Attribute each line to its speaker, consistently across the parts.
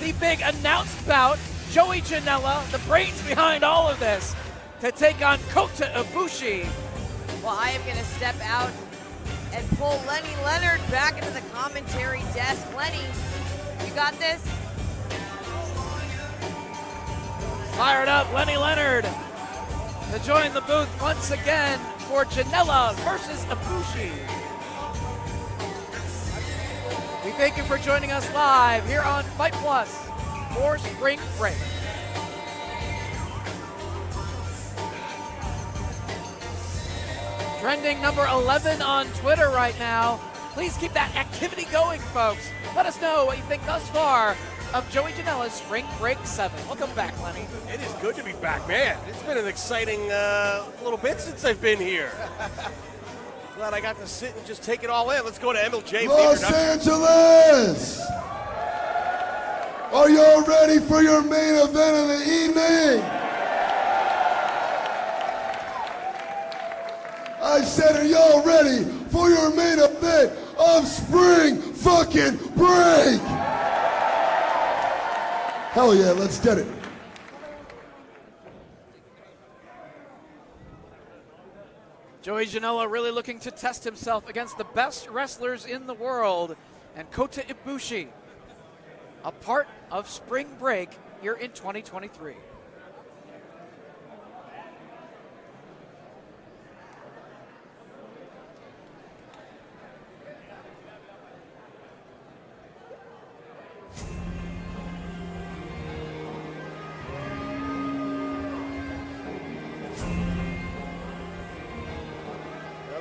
Speaker 1: the big announced bout. Joey Janela, the brains behind all of this, to take on Kota Ibushi.
Speaker 2: Well, I am going to step out and pull Lenny Leonard back into the commentary desk. Lenny, you got this?
Speaker 1: Fired up, Lenny Leonard to join the booth once again for Janela versus Ibushi. We thank you for joining us live here on Fight Plus for Spring Break. Trending number 11 on Twitter right now. Please keep that activity going, folks. Let us know what you think thus far of Joey Janela's Spring Break 7. Welcome back, Lenny.
Speaker 3: It is good to be back, man. It's been an exciting little bit since I've been here. Glad I got to sit and just take it all in. Let's go to MLJ.
Speaker 4: Los Angeles! Are y'all ready for your main event of the evening? I said, are y'all ready for your main event of Spring fucking Break? Hell yeah, let's get it.
Speaker 1: Joey Janela really looking to test himself against the best wrestlers in the world. And Kota Ibushi, a part of Spring Break here in 2023.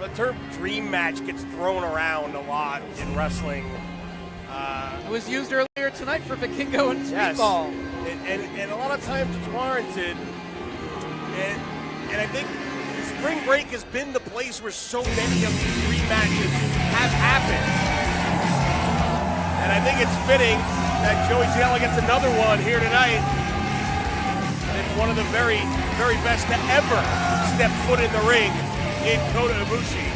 Speaker 3: The term dream match gets thrown around a lot in wrestling.
Speaker 1: It was used earlier tonight for Vikingo and Speedball.
Speaker 3: And a lot of times it's warranted. And I think Spring Break has been the place where so many of these dream matches have happened. And I think it's fitting that Joey Janela gets another one here tonight. And it's one of the very, very best to ever step foot in the ring in Kota Ibushi.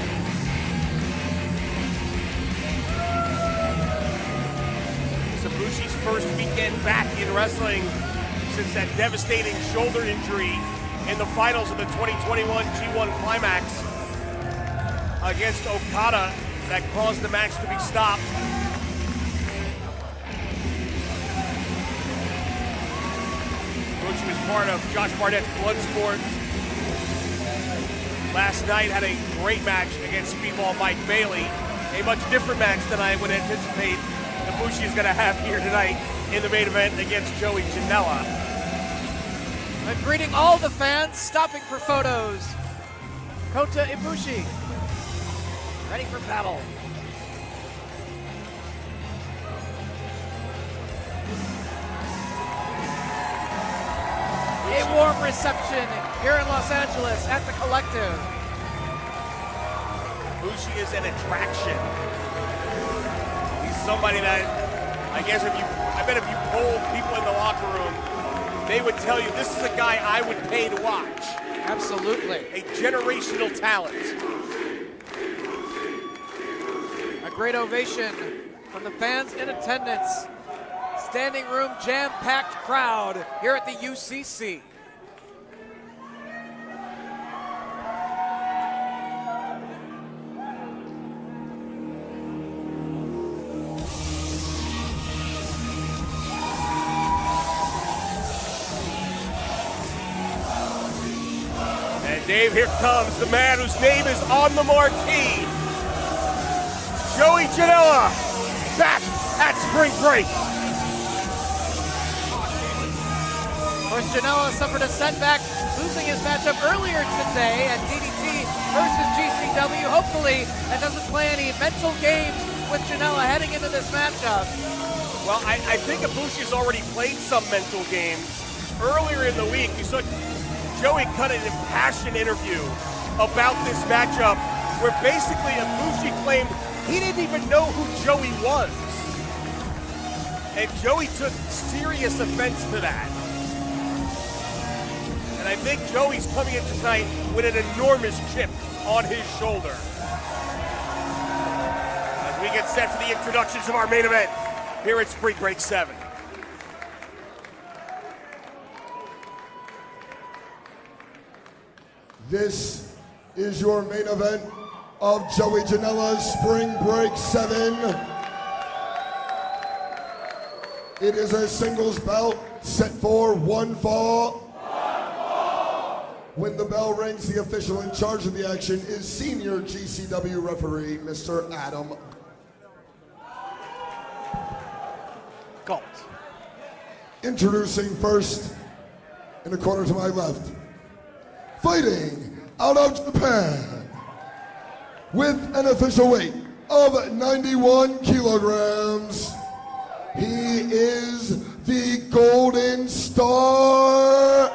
Speaker 3: It's Ibushi's first weekend back in wrestling since that devastating shoulder injury in the finals of the 2021 G1 Climax against Okada that caused the match to be stopped. Ibushi was part of Josh Barnett's Bloodsport. Last night had a great match against Speedball Mike Bailey. A much different match than I would anticipate Ibushi is going to have here tonight in the main event against Joey Janela.
Speaker 1: And greeting all the fans, stopping for photos. Kota Ibushi, ready for battle. A warm reception here in Los Angeles at the Collective.
Speaker 3: Ibushi is an attraction. He's somebody that, I bet if you polled people in the locker room, they would tell you this is a guy I would pay to watch.
Speaker 1: Absolutely.
Speaker 3: A generational talent.
Speaker 1: A great ovation from the fans in attendance. Standing room, jam-packed crowd here at the UCC.
Speaker 3: And Dave, here comes the man whose name is on the marquee. Joey Janela, back at Spring Break.
Speaker 1: Of course, Janela suffered a setback, losing his matchup earlier today at DDT versus GCW. Hopefully, that doesn't play any mental games with Janela heading into this matchup.
Speaker 3: Well, I think Ibushi has already played some mental games. Earlier in the week, you saw Joey cut an impassioned interview about this matchup where basically Ibushi claimed he didn't even know who Joey was. And Joey took serious offense to that. And I think Joey's coming in tonight with an enormous chip on his shoulder. As we get set for the introductions of our main event here at Spring Break 7.
Speaker 4: This is your main event of Joey Janela's Spring Break 7. It is a singles bout set for one fall. When the bell rings, the official in charge of the action is senior GCW referee, Mr. Adam
Speaker 1: Galt.
Speaker 4: Introducing first, in the corner to my left, fighting out of Japan, with an official weight of 91 kilograms, he is the Golden Star,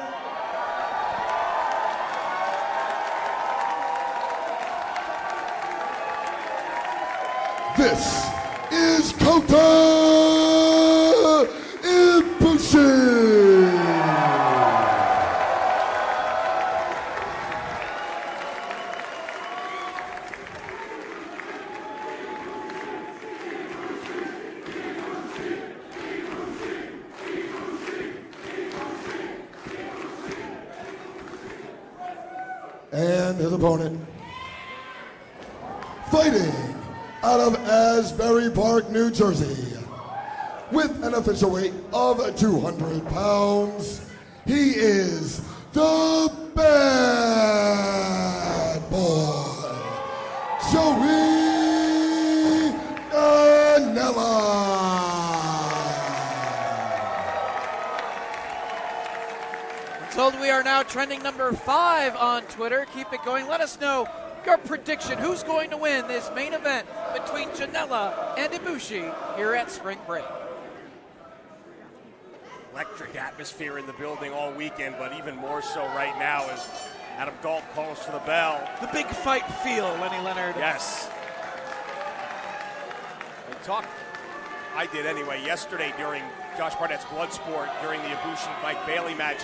Speaker 4: this is Kota Ibushi. And his opponent, fighting out of Asbury Park, New Jersey, with an official weight of 200 pounds, he is the bad boy, Joey Janela.
Speaker 1: Told we are now trending number 5 on Twitter. Keep it going. Let us know your prediction. Who's going to win this main event between Janela and Ibushi here at Spring Break?
Speaker 3: Electric atmosphere in the building all weekend, but even more so right now as Adam Galt calls for the bell.
Speaker 1: The big fight feel, Lenny Leonard.
Speaker 3: Yes. I did anyway, yesterday during Josh Barnett's Bloodsport, during the Ibushi-Mike Bailey match,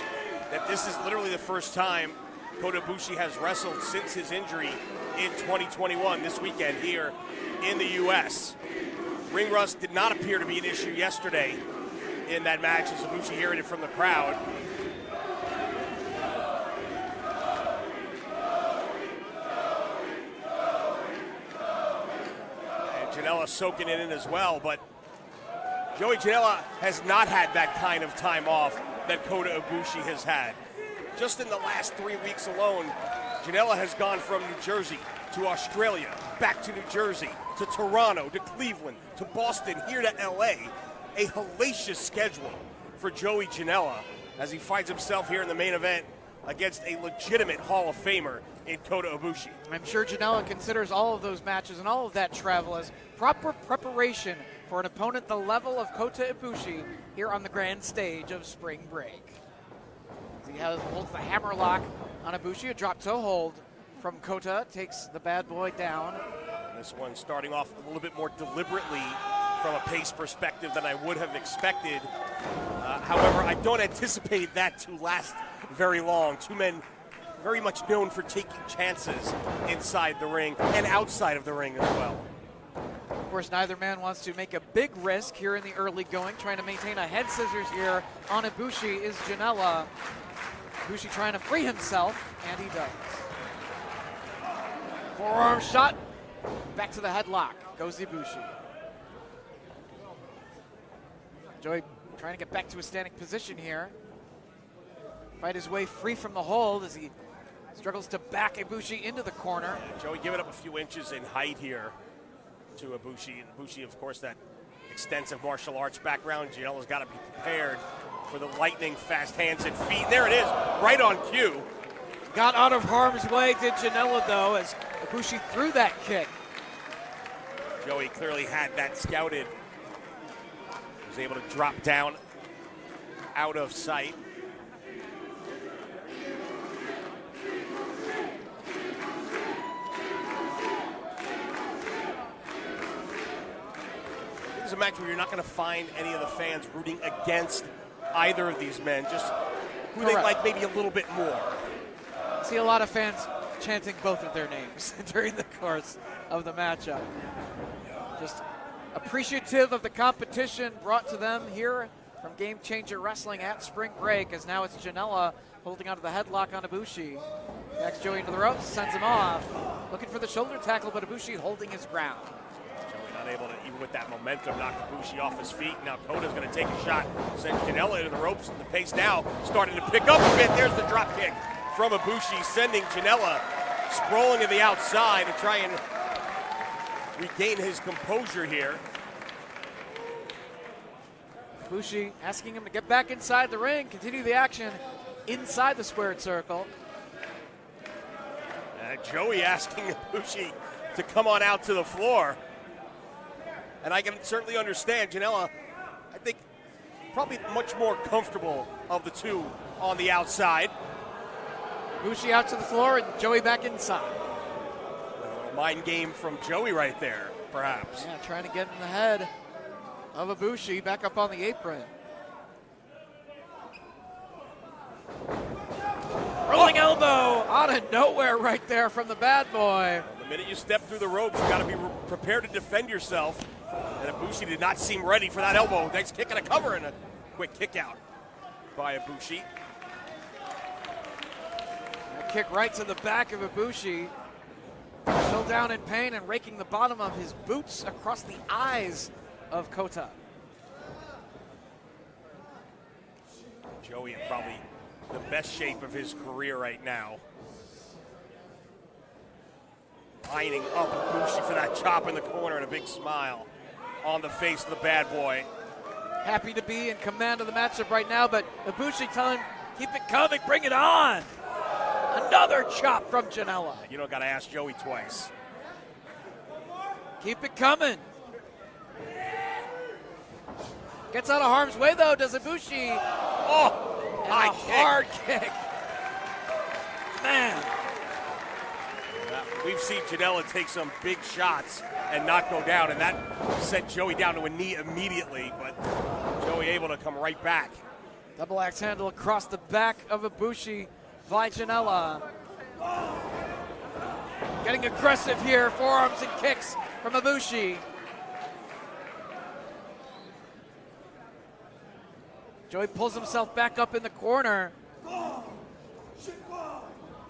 Speaker 3: that this is literally the first time Kota Ibushi has wrestled since his injury in 2021, this weekend here in the U.S. Ring rust did not appear to be an issue yesterday in that match, as Ibushi hearing it from the crowd. And Janela soaking it in as well, but Joey Janela has not had that kind of time off that Kota Ibushi has had. Just in the last 3 weeks alone, Janela has gone from New Jersey to Australia, back to New Jersey, to Toronto, to Cleveland, to Boston, here to LA. A hellacious schedule for Joey Janela as he finds himself here in the main event against a legitimate Hall of Famer in Kota Ibushi.
Speaker 1: I'm sure Janela considers all of those matches and all of that travel as proper preparation for an opponent the level of Kota Ibushi here on the grand stage of Spring Break. He holds the hammerlock on Ibushi, a drop toe hold from Kota, takes the bad boy down.
Speaker 3: This one starting off a little bit more deliberately from a pace perspective than I would have expected. However, I don't anticipate that to last very long. Two men very much known for taking chances inside the ring and outside of the ring as well.
Speaker 1: Of course, neither man wants to make a big risk here in the early going. Trying to maintain a head scissors here on Ibushi is Janela. Ibushi trying to free himself, and he does. Forearm shot. Back to the headlock goes Ibushi. Joey trying to get back to a standing position here. Fight his way free from the hold as he struggles to back Ibushi into the corner.
Speaker 3: Yeah, Joey giving up a few inches in height here to Ibushi. And Ibushi, of course, that extensive martial arts background. Janela's got to be prepared for the lightning fast hands and feet. And there it is, right on cue.
Speaker 1: Got out of harm's way, did Janela, though, as Ibushi threw that kick.
Speaker 3: Joey clearly had that scouted. Was able to drop down out of sight. This is a match where you're not going to find any of the fans rooting against either of these men, just who they like maybe a little bit more.
Speaker 1: See a lot of fans chanting both of their names during the course of the matchup. Just appreciative of the competition brought to them here from Game Changer Wrestling at Spring Break, as now it's Janela holding onto the headlock on Ibushi. Next, Joey into the ropes, sends him off. Looking for the shoulder tackle, but Ibushi holding his ground.
Speaker 3: Joey not able to, even with that momentum, knock Ibushi off his feet. Now Kota's going to take a shot, sends Janela into the ropes, and the pace now starting to pick up a bit. There's the drop kick from Ibushi, sending Janela sprawling to the outside to try and regain his composure here.
Speaker 1: Ibushi asking him to get back inside the ring, continue the action inside the squared circle.
Speaker 3: Joey asking Ibushi to come on out to the floor. And I can certainly understand Janela, I think, probably much more comfortable of the two on the outside.
Speaker 1: Ibushi out to the floor and Joey back inside.
Speaker 3: A mind game from Joey right there, perhaps.
Speaker 1: Yeah, trying to get in the head of Ibushi, back up on the apron. Rolling elbow out of nowhere right there from the bad boy.
Speaker 3: The minute you step through the ropes, you got to be prepared to defend yourself. And Ibushi did not seem ready for that elbow. Next kick and a cover and a quick kick out by Ibushi.
Speaker 1: A kick right to the back of Ibushi. Still down in pain and raking the bottom of his boots across the eyes of Kota.
Speaker 3: Joey in probably the best shape of his career right now. Lining up Ibushi for that chop in the corner and a big smile on the face of the bad boy.
Speaker 1: Happy to be in command of the matchup right now, but Ibushi telling him, keep it coming, bring it on. Another chop from Janela.
Speaker 3: You don't got to ask Joey twice.
Speaker 1: Keep it coming. Gets out of harm's way, though, does Ibushi.
Speaker 3: Oh,
Speaker 1: and a hard kick. Man.
Speaker 3: We've seen Janela take some big shots and not go down, and that sent Joey down to a knee immediately, but Joey able to come right back.
Speaker 1: Double axe handle across the back of Ibushi by Janela. Getting aggressive here, forearms and kicks from Ibushi. Joey pulls himself back up in the corner.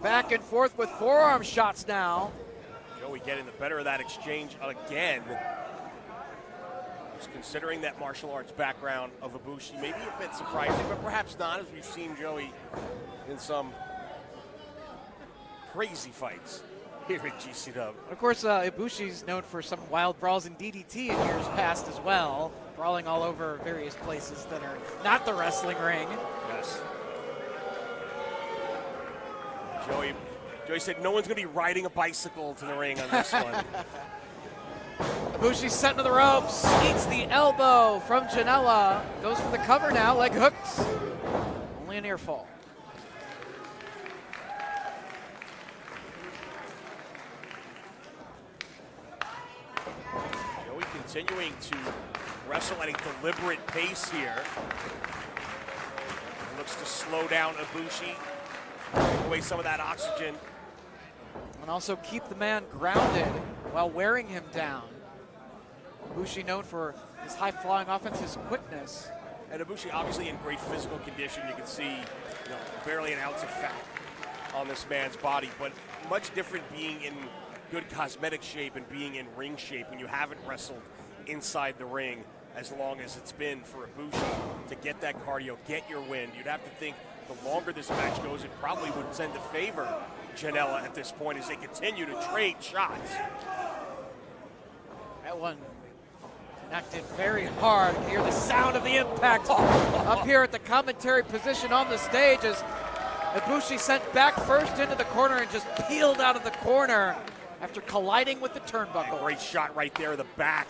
Speaker 1: Back and forth with forearm shots now.
Speaker 3: Joey getting the better of that exchange again. Just considering that martial arts background of Ibushi, maybe a bit surprising, but perhaps not, as we've seen Joey in some crazy fights here at GCW.
Speaker 1: Of course, Ibushi's known for some wild brawls in DDT in years past as well, brawling all over various places that are not the wrestling ring.
Speaker 3: Yes. Joey said no one's going to be riding a bicycle to the ring on this one.
Speaker 1: Ibushi's set into the ropes, eats the elbow from Janela, goes for the cover now, leg hooks. Only a near fall.
Speaker 3: Joey continuing to wrestle at a deliberate pace here. Looks to slow down Ibushi, take away some of that oxygen.
Speaker 1: And also keep the man grounded while wearing him down. Ibushi known for his high-flying offense, his quickness.
Speaker 3: And Ibushi obviously in great physical condition. You can see barely an ounce of fat on this man's body, but much different being in good cosmetic shape and being in ring shape when you haven't wrestled inside the ring as long as it's been for Ibushi to get that cardio, get your win. You'd have to think the longer this match goes, it probably would tend to favor Janela at this point as they continue to trade shots.
Speaker 1: That one connected very hard. You can hear the sound of the impact up here at the commentary position on the stage as Ibushi sent back first into the corner and just peeled out of the corner after colliding with the turnbuckle.
Speaker 3: Great shot right there, the back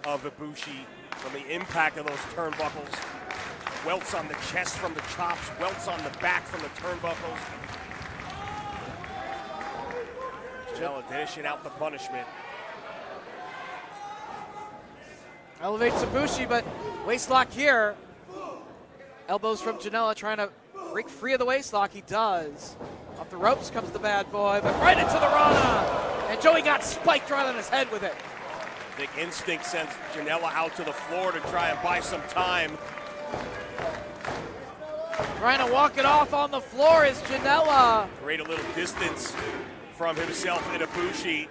Speaker 3: of Ibushi from the impact of those turnbuckles. Welts on the chest from the chops, welts on the back from the turnbuckles. Janela dishing out the punishment.
Speaker 1: Elevates Ibushi, but waistlock here. Elbows from Janela trying to break free of the waistlock. He does. Off the ropes comes the bad boy, but right into the Rana. And Joey got spiked right on his head with it.
Speaker 3: I think instinct sends Janela out to the floor to try and buy some time.
Speaker 1: Trying to walk it off on the floor is Janela.
Speaker 3: Create a little distance from himself and Ibushi.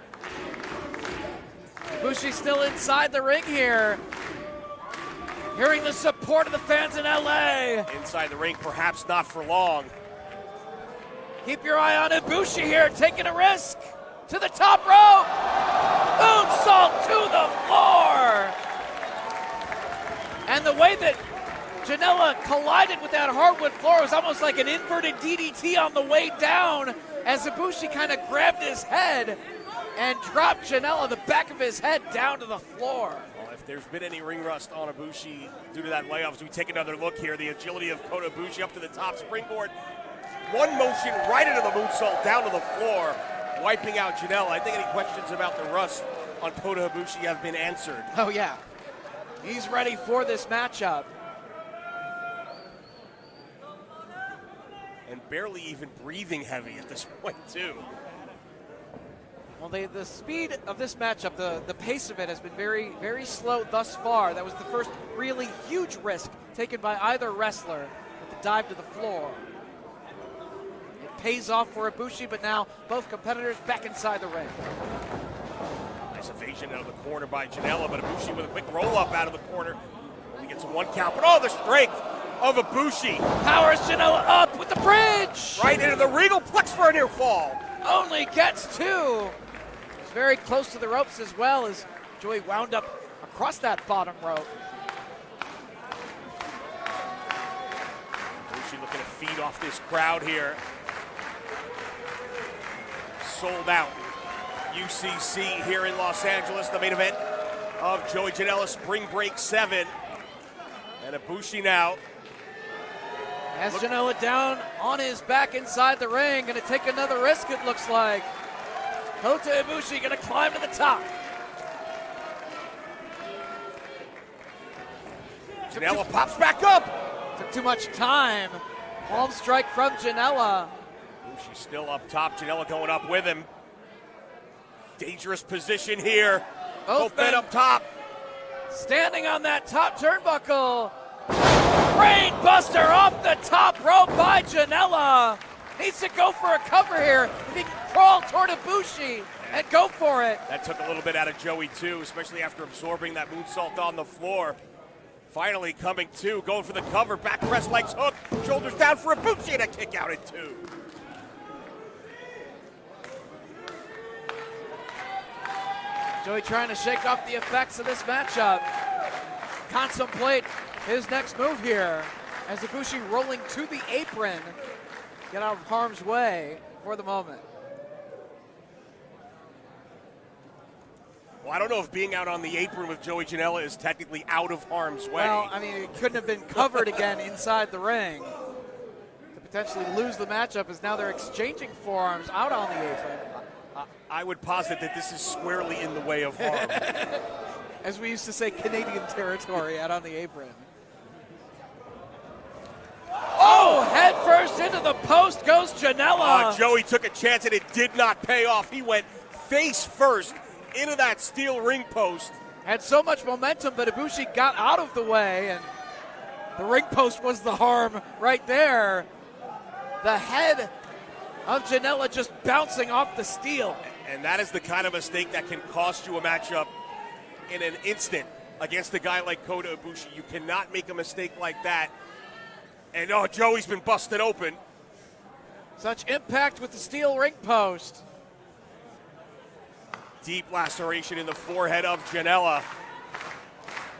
Speaker 1: Ibushi still inside the ring here. Hearing the support of the fans in LA.
Speaker 3: Inside the ring, perhaps not for long.
Speaker 1: Keep your eye on Ibushi here, taking a risk. To the top rope. Moonsault to the floor. And the way that Janela collided with that hardwood floor was almost like an inverted DDT on the way down as Ibushi kind of grabbed his head and dropped Janela, the back of his head, down to the floor.
Speaker 3: Well, if there's been any ring rust on Ibushi due to that layoff, as we take another look here, the agility of Kota Ibushi up to the top springboard. One motion right into the moonsault down to the floor, wiping out Janela. I think any questions about the rust on Kota Ibushi have been answered.
Speaker 1: Oh, yeah. He's ready for this matchup.
Speaker 3: And barely even breathing heavy at this point, too.
Speaker 1: Well, the speed of this matchup, the pace of it has been very, very slow thus far. That was the first really huge risk taken by either wrestler with the dive to the floor. It pays off for Ibushi, but now both competitors back inside the ring.
Speaker 3: Nice evasion out of the corner by Janela, but Ibushi with a quick roll-up out of the corner. He gets a one count, but oh, the strength of Ibushi.
Speaker 1: Powers Janela up with the bridge.
Speaker 3: Right into the regal plex for a near fall.
Speaker 1: Only gets two. He's very close to the ropes as well as Joey wound up across that bottom rope.
Speaker 3: Ibushi looking to feed off this crowd here. Sold out UCC here in Los Angeles, the main event of Joey Janela Spring Break 7. And Ibushi now.
Speaker 1: Has Janela down on his back inside the ring. Going to take another risk, it looks like. Kota Ibushi going to climb to the top.
Speaker 3: Janela pops back up.
Speaker 1: Took too much time. Palm strike from Janela.
Speaker 3: Ibushi's still up top. Janela going up with him. Dangerous position here. Both men up top.
Speaker 1: Standing on that top turnbuckle. Brain buster off the top rope by Janela. Needs to go for a cover here. If he can crawl toward Ibushi and go for it.
Speaker 3: That took a little bit out of Joey too, especially after absorbing that moonsault on the floor. Finally coming to, going for the cover. Back press, legs hook. Shoulders down for Ibushi and a kick out at two.
Speaker 1: Joey trying to shake off the effects of this matchup. Contemplate his next move here as Ibushi rolling to the apron. Get out of harm's way for the moment.
Speaker 3: Well, I don't know if being out on the apron with Joey Janela is technically out of harm's way.
Speaker 1: Well, I mean, it couldn't have been covered again inside the ring. To potentially lose the matchup as now they're exchanging forearms out on the apron.
Speaker 3: I would posit that this is squarely in the way of harm.
Speaker 1: As we used to say, Canadian territory out on the apron. Oh, head first into the post goes Janela.
Speaker 3: Joey took a chance and it did not pay off. He went face first into that steel ring post.
Speaker 1: Had so much momentum, but Ibushi got out of the way, and the ring post was the harm right there. The head of Janela just bouncing off the steel.
Speaker 3: And that is the kind of mistake that can cost you a matchup in an instant against a guy like Kota Ibushi. You cannot make a mistake like that. And Joey's been busted open.
Speaker 1: Such impact with the steel ring post.
Speaker 3: Deep laceration in the forehead of Janela.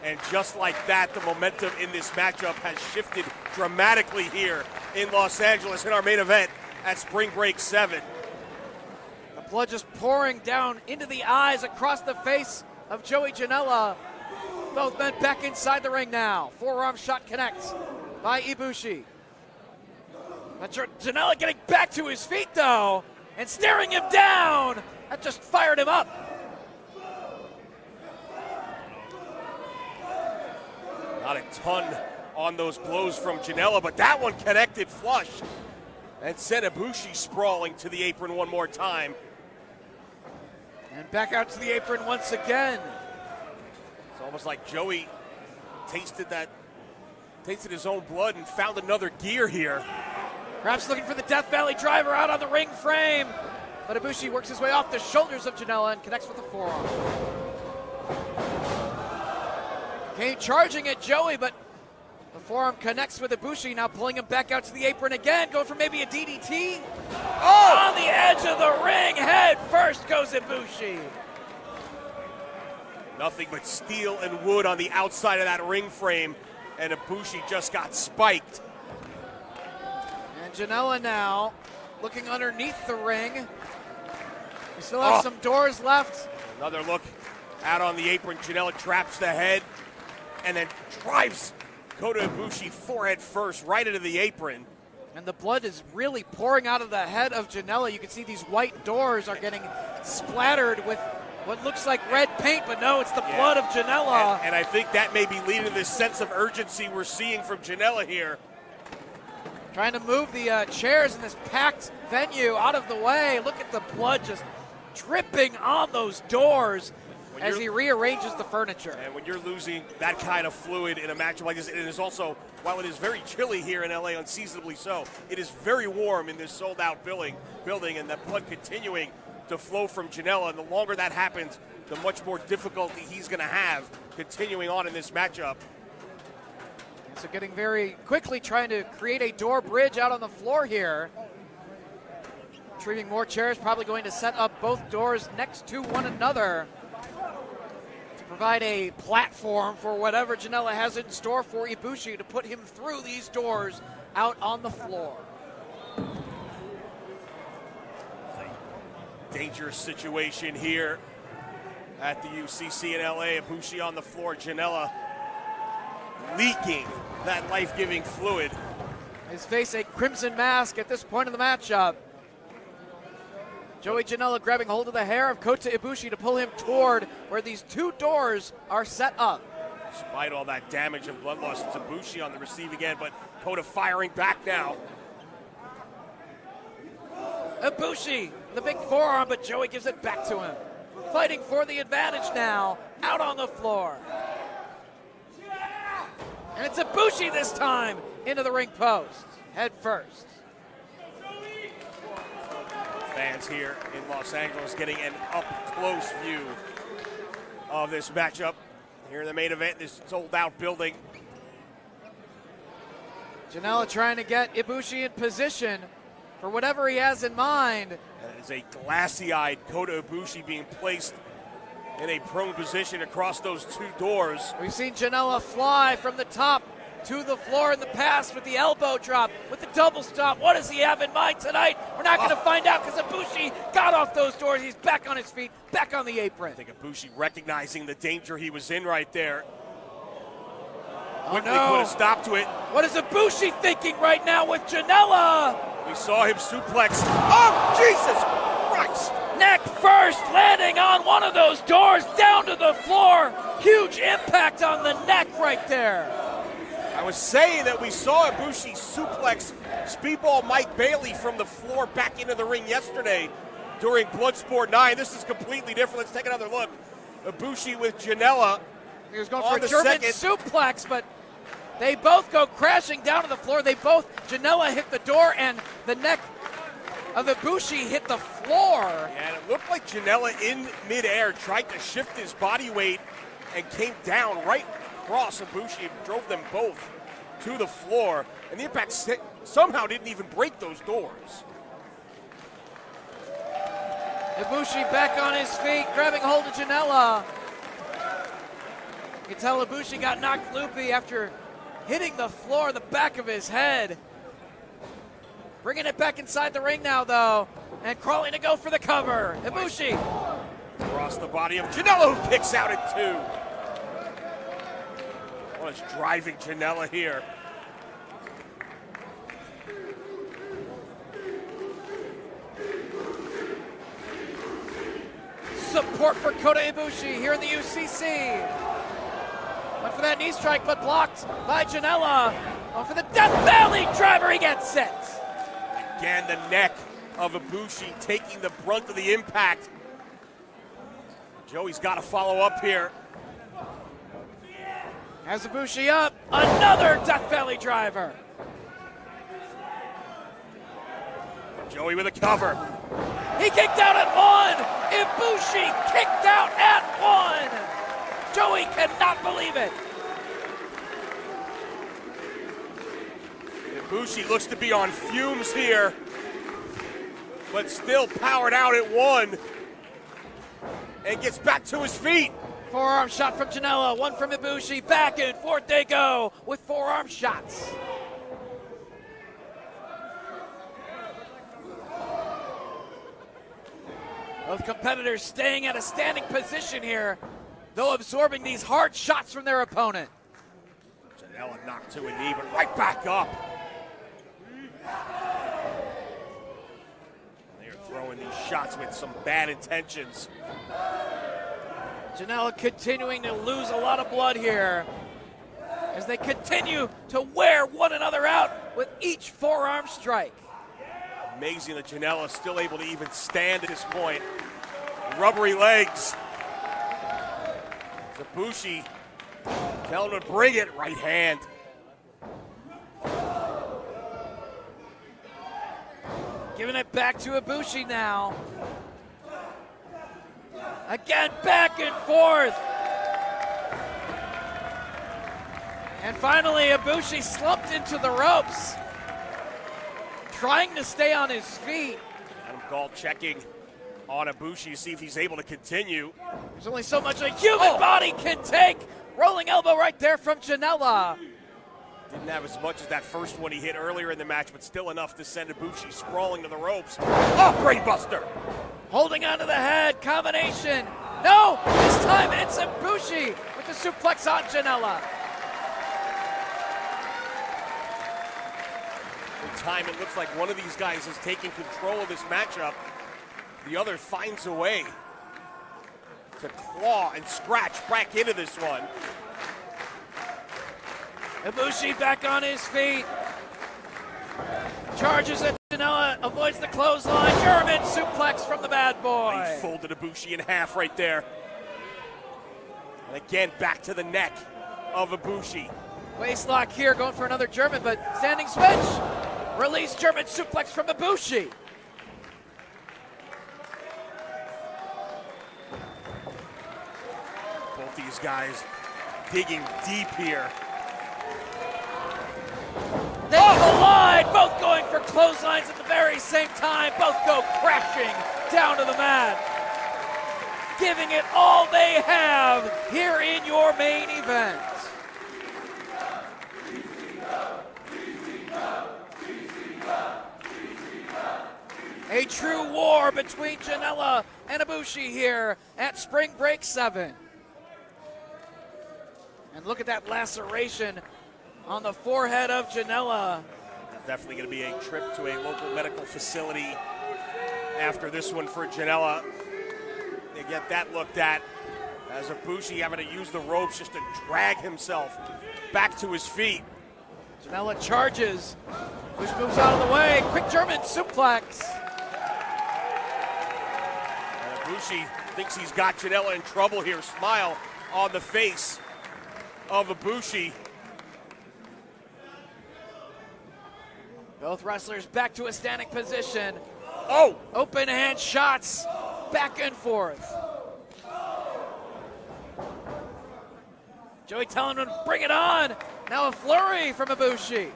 Speaker 3: And just like that, the momentum in this matchup has shifted dramatically here in Los Angeles in our main event at Spring Break 7.
Speaker 1: The blood just pouring down into the eyes, across the face of Joey Janela. Both men back inside the ring now. Forearm shot connects by Ibushi. But Janela getting back to his feet though, and staring him down. That just fired him up.
Speaker 3: Not a ton on those blows from Janela, but that one connected flush and sent Ibushi sprawling to the apron one more time.
Speaker 1: And back out to the apron once again.
Speaker 3: It's almost like Joey tasted that tasted his own blood and found another gear here.
Speaker 1: Perhaps looking for the Death Valley driver out on the ring frame. But Ibushi works his way off the shoulders of Janela and connects with the forearm. Came charging at Joey, but the forearm connects with Ibushi, now pulling him back out to the apron again, going for maybe a DDT. Oh! On the edge of the ring, head first goes Ibushi.
Speaker 3: Nothing but steel and wood on the outside of that ring frame, and Ibushi just got spiked.
Speaker 1: And Janela now looking underneath the ring. We still have some doors left.
Speaker 3: Another look out on the apron. Janela traps the head and then drives Kota Ibushi forehead first right into the apron.
Speaker 1: And the blood is really pouring out of the head of Janela. You can see these white doors are getting splattered with what looks like red paint, but no, it's the blood of Janela.
Speaker 3: And I think that may be leading to this sense of urgency we're seeing from Janela here.
Speaker 1: Trying to move the chairs in this packed venue out of the way. Look at the blood just dripping on those doors as he rearranges the furniture.
Speaker 3: And when you're losing that kind of fluid in a match like this, it is also, while it is very chilly here in LA, unseasonably so, it is very warm in this sold-out building, and that blood continuing to flow from Janela. And the longer that happens, the much more difficulty he's going to have continuing on in this matchup.
Speaker 1: So getting very quickly trying to create a door bridge out on the floor here. Retrieving more chairs, probably going to set up both doors next to one another to provide a platform for whatever Janela has in store for Ibushi to put him through these doors out on the floor.
Speaker 3: Dangerous situation here at the UCC in LA. Ibushi on the floor, Janela leaking that life-giving fluid.
Speaker 1: His face a crimson mask at this point of the matchup. Joey Janela grabbing hold of the hair of Kota Ibushi to pull him toward where these two doors are set up.
Speaker 3: Despite all that damage and blood loss, it's Ibushi on the receiving end, but Kota firing back now.
Speaker 1: Ibushi, the big forearm, but Joey gives it back to him. Fighting for the advantage now, out on the floor. And it's Ibushi this time into the ring post, head first.
Speaker 3: Fans here in Los Angeles getting an up-close view of this matchup here in the main event, this sold-out building.
Speaker 1: Janela trying to get Ibushi in position for whatever he has in mind.
Speaker 3: And it is a glassy-eyed Kota Ibushi being placed in a prone position across those two doors.
Speaker 1: We've seen Janela fly from the top to the floor in the past with the elbow drop, with the double stomp. What does he have in mind tonight? We're not going to find out because Ibushi got off those doors. He's back on his feet, back on the apron.
Speaker 3: I think Ibushi recognizing the danger he was in right there. Quickly
Speaker 1: no.
Speaker 3: put a stop to it.
Speaker 1: What is Ibushi thinking right now with Janela?
Speaker 3: We saw him suplex. Oh, Jesus Christ!
Speaker 1: Neck first, landing on one of those doors, down to the floor. Huge impact on the neck right there.
Speaker 3: I was saying that we saw Ibushi suplex Speedball Mike Bailey from the floor back into the ring yesterday during Bloodsport 9. This is completely different. Let's take another look. Ibushi with Janela.
Speaker 1: He was going for a German suplex, but they both go crashing down to the floor. Janela hit the door and the neck of Ibushi hit the floor.
Speaker 3: And it looked like Janela in midair tried to shift his body weight and came down right across Ibushi and drove them both to the floor. And the impact somehow didn't even break those doors.
Speaker 1: Ibushi back on his feet, grabbing hold of Janela. You can tell Ibushi got knocked loopy after hitting the floor, the back of his head. Bringing it back inside the ring now, though, and crawling to go for the cover. Ibushi.
Speaker 3: Across the body of Janela, who kicks out at 2. What is driving Janela here?
Speaker 1: Support for Kota Ibushi here in the UCC. Went for that knee strike, but blocked by Janela. Went for the Death Valley driver, he gets it.
Speaker 3: Again, the neck of Ibushi taking the brunt of the impact. Joey's got to follow up here.
Speaker 1: Has Ibushi up, another Death Valley driver.
Speaker 3: Joey with a cover.
Speaker 1: He kicked out at one. Ibushi kicked out at one. Joey cannot believe it.
Speaker 3: Ibushi looks to be on fumes here, but still powered out at one. And gets back to his feet.
Speaker 1: Forearm shot from Janela, one from Ibushi. Back and forth they go with forearm shots. Both competitors staying at a standing position here, though absorbing these hard shots from their opponent.
Speaker 3: Janela knocked to a knee, but right back up. They're throwing these shots with some bad intentions.
Speaker 1: Janela continuing to lose a lot of blood here as they continue to wear one another out with each forearm strike.
Speaker 3: Amazing that Janela is still able to even stand at this point. Rubbery legs. Ibushi telling him to bring it, right hand.
Speaker 1: Giving it back to Ibushi now. Again, back and forth. And finally, Ibushi slumped into the ropes, trying to stay on his feet.
Speaker 3: Adam Gall checking on Ibushi to see if he's able to continue.
Speaker 1: There's only so much a human body can take. Rolling elbow right there from Janela.
Speaker 3: Didn't have as much as that first one he hit earlier in the match, but still enough to send Ibushi sprawling to the ropes. Oh, brain buster!
Speaker 1: Holding onto the head, combination. No, this time it's Ibushi with the suplex on Janela.
Speaker 3: In time, it looks like one of these guys is taking control of this matchup. The other finds a way to claw and scratch back into this one.
Speaker 1: Ibushi back on his feet. Charges at Janela, avoids the clothesline. German suplex from the bad boy.
Speaker 3: He folded Ibushi in half right there. And again, back to the neck of Ibushi.
Speaker 1: Waist lock here, going for another German, but standing switch. Release German suplex from Ibushi.
Speaker 3: Both these guys digging deep here.
Speaker 1: They collide, both going for clotheslines at the very same time. Both go crashing down to the mat. Giving it all they have here in your main event. A true war between Janela and Ibushi here at Spring Break 7. And look at that laceration on the forehead of Janela.
Speaker 3: Definitely going to be a trip to a local medical facility after this one for Janela. They get that looked at as Ibushi having to use the ropes just to drag himself back to his feet.
Speaker 1: Janela charges. Bush moves out of the way. Quick German suplex.
Speaker 3: And Ibushi thinks he's got Janela in trouble here. Smile on the face of Ibushi.
Speaker 1: Both wrestlers back to a standing position.
Speaker 3: Oh!
Speaker 1: Open hand shots back and forth. Joey telling him to bring it on. Now a flurry from Ibushi.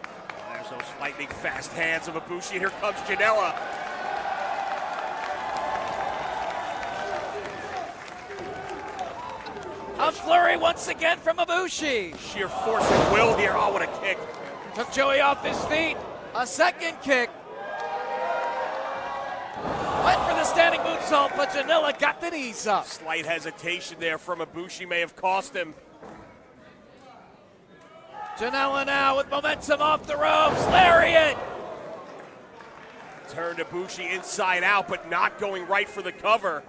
Speaker 3: There's those lightning fast hands of Ibushi. Here comes Janela.
Speaker 1: A flurry once again from Ibushi.
Speaker 3: Sheer force of will here. Oh, what a kick.
Speaker 1: Took Joey off his feet. A second kick. Went for the standing moonsault, but Janela got the knees up.
Speaker 3: Slight hesitation there from Ibushi may have cost him.
Speaker 1: Janela now with momentum off the ropes. Lariat.
Speaker 3: Turned Ibushi inside out, but not going right for the cover.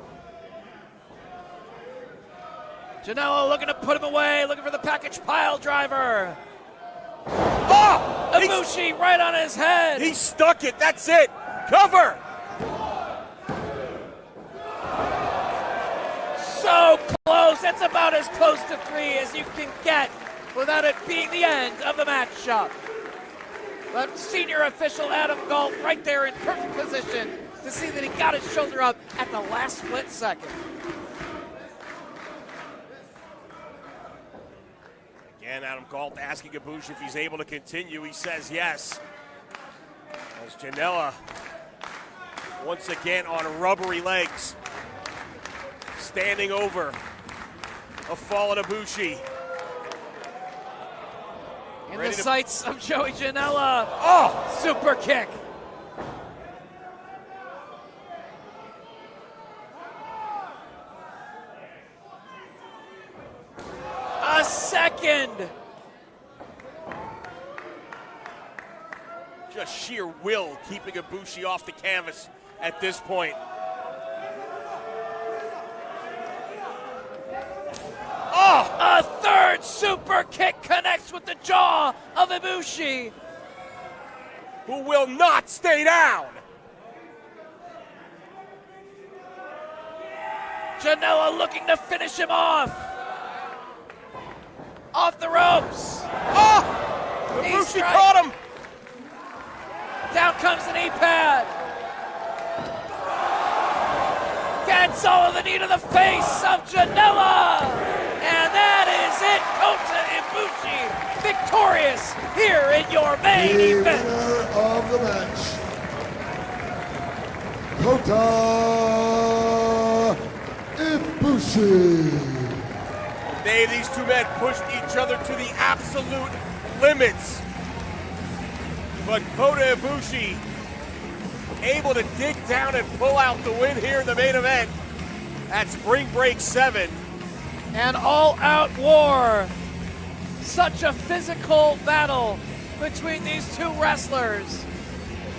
Speaker 1: Janela looking to put him away, looking for the package pile driver.
Speaker 3: Oh!
Speaker 1: Ibushi right on his head.
Speaker 3: He stuck it. That's it. Cover.
Speaker 1: So close. That's about as close to 3 as you can get without it being the end of the matchup. But senior official Adam Galt right there in perfect position to see that he got his shoulder up at the last split second.
Speaker 3: Again, Adam Galt asking Ibushi if he's able to continue. He says yes. As Janela, once again on rubbery legs, standing over a fallen Ibushi.
Speaker 1: In the sights of Joey Janela. Oh, super kick. A second.
Speaker 3: Just sheer will keeping Ibushi off the canvas at this point.
Speaker 1: Oh, a third super kick connects with the jaw of Ibushi.
Speaker 3: Who will not stay down.
Speaker 1: Janela looking to finish him off. Off the ropes.
Speaker 3: Oh! Ibushi caught him.
Speaker 1: Down comes the knee pad. Gets all of the knee to the face of Janela. And that is it. Kota Ibushi victorious here in your main
Speaker 4: the
Speaker 1: event.
Speaker 4: Winner of the match, Kota Ibushi.
Speaker 3: These two men pushed each other to the absolute limits. But Kota Ibushi able to dig down and pull out the win here in the main event at Spring Break 7.
Speaker 1: An all-out war. Such a physical battle between these two wrestlers.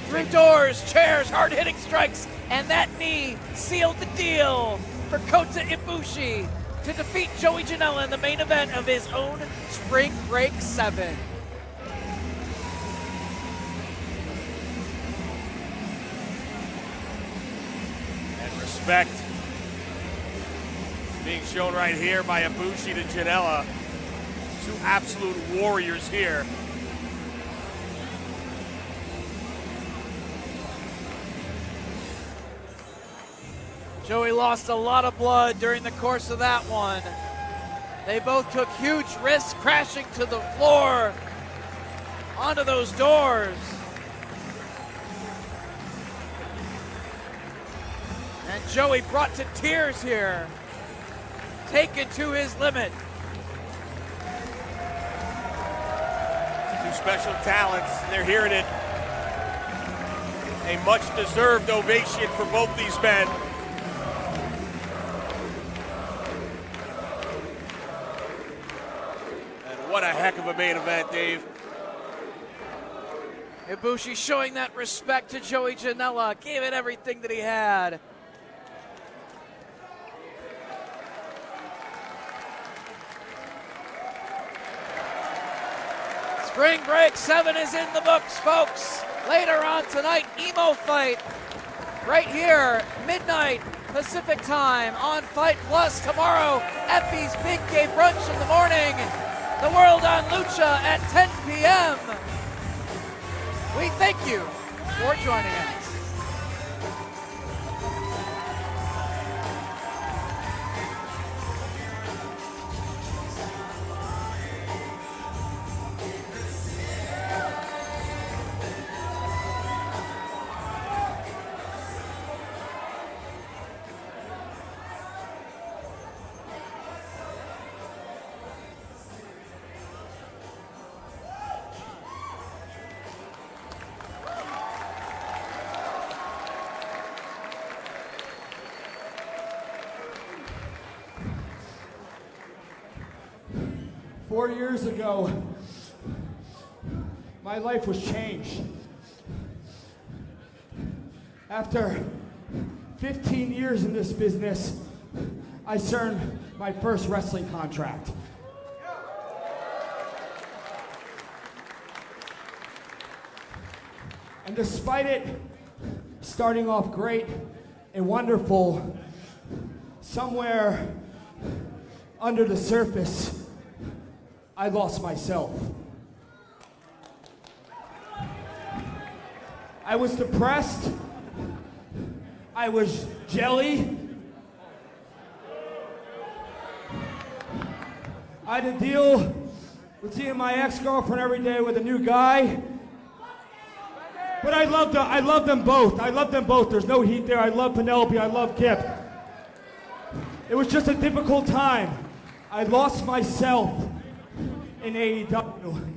Speaker 1: Through doors, chairs, hard-hitting strikes, and that knee sealed the deal for Kota Ibushi to defeat Joey Janela in the main event of his own Spring Break 7.
Speaker 3: And respect being shown right here by Ibushi to Janela. Two absolute warriors here.
Speaker 1: Joey lost a lot of blood during the course of that one. They both took huge risks crashing to the floor onto those doors. And Joey brought to tears here, taken to his limit.
Speaker 3: Two special talents, they're hearing it. A much-deserved ovation for both these men. What a heck of a main event, Dave.
Speaker 1: Ibushi showing that respect to Joey Janela, gave it everything that he had. Spring Break 7 is in the books, folks. Later on tonight, Emo Fight. Right here, midnight Pacific time on Fight Plus. Tomorrow, Effie's Big Game Brunch in the morning. The World on Lucha at 10 p.m. We thank you for joining us.
Speaker 5: Years ago, my life was changed. After 15 years in this business, I signed my first wrestling contract. And despite it starting off great and wonderful, somewhere under the surface, I lost myself. I was depressed. I was jelly. I had to deal with seeing my ex-girlfriend every day with a new guy. But I love them both. I love them both. There's no heat there. I love Penelope. I love Kip. It was just a difficult time. I lost myself in AEW.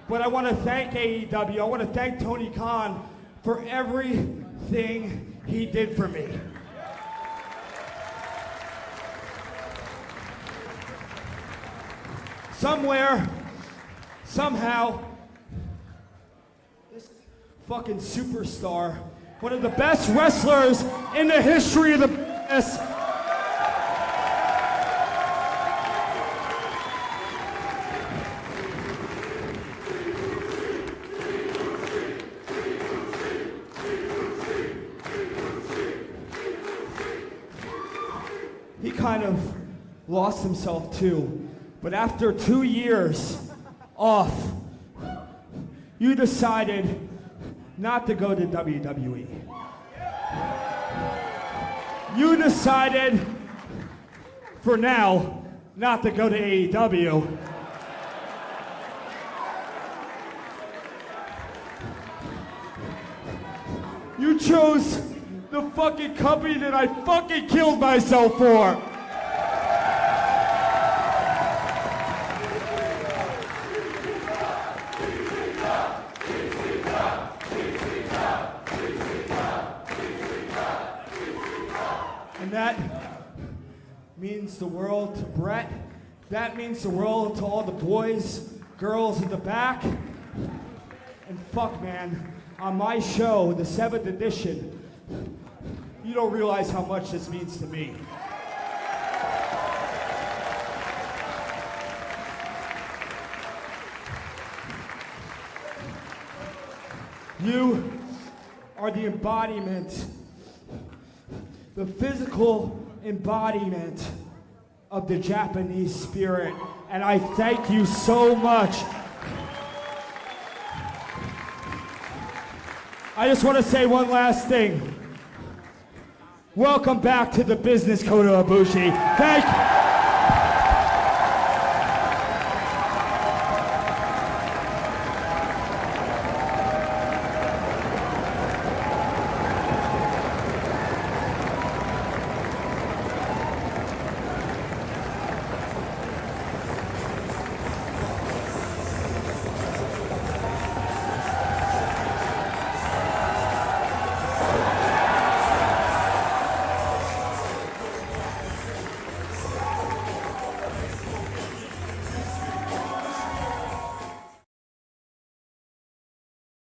Speaker 5: But I want to thank AEW. I want to thank Tony Khan for everything he did for me. Somewhere, somehow, this fucking superstar, one of the best wrestlers in the history of the business, he kind of lost himself too. But after 2 years off, you decided not to go to WWE. You decided, for now, not to go to AEW. You chose the fucking company that I fucking killed myself for. And that means the world to Brett. That means the world to all the boys, girls in the back. And fuck, man, on my show, the 7th edition, you don't realize how much this means to me. You are the embodiment, the physical embodiment of the Japanese spirit, and I thank you so much. I just want to say one last thing. Welcome back to the business, Kota Ibushi. Thank you.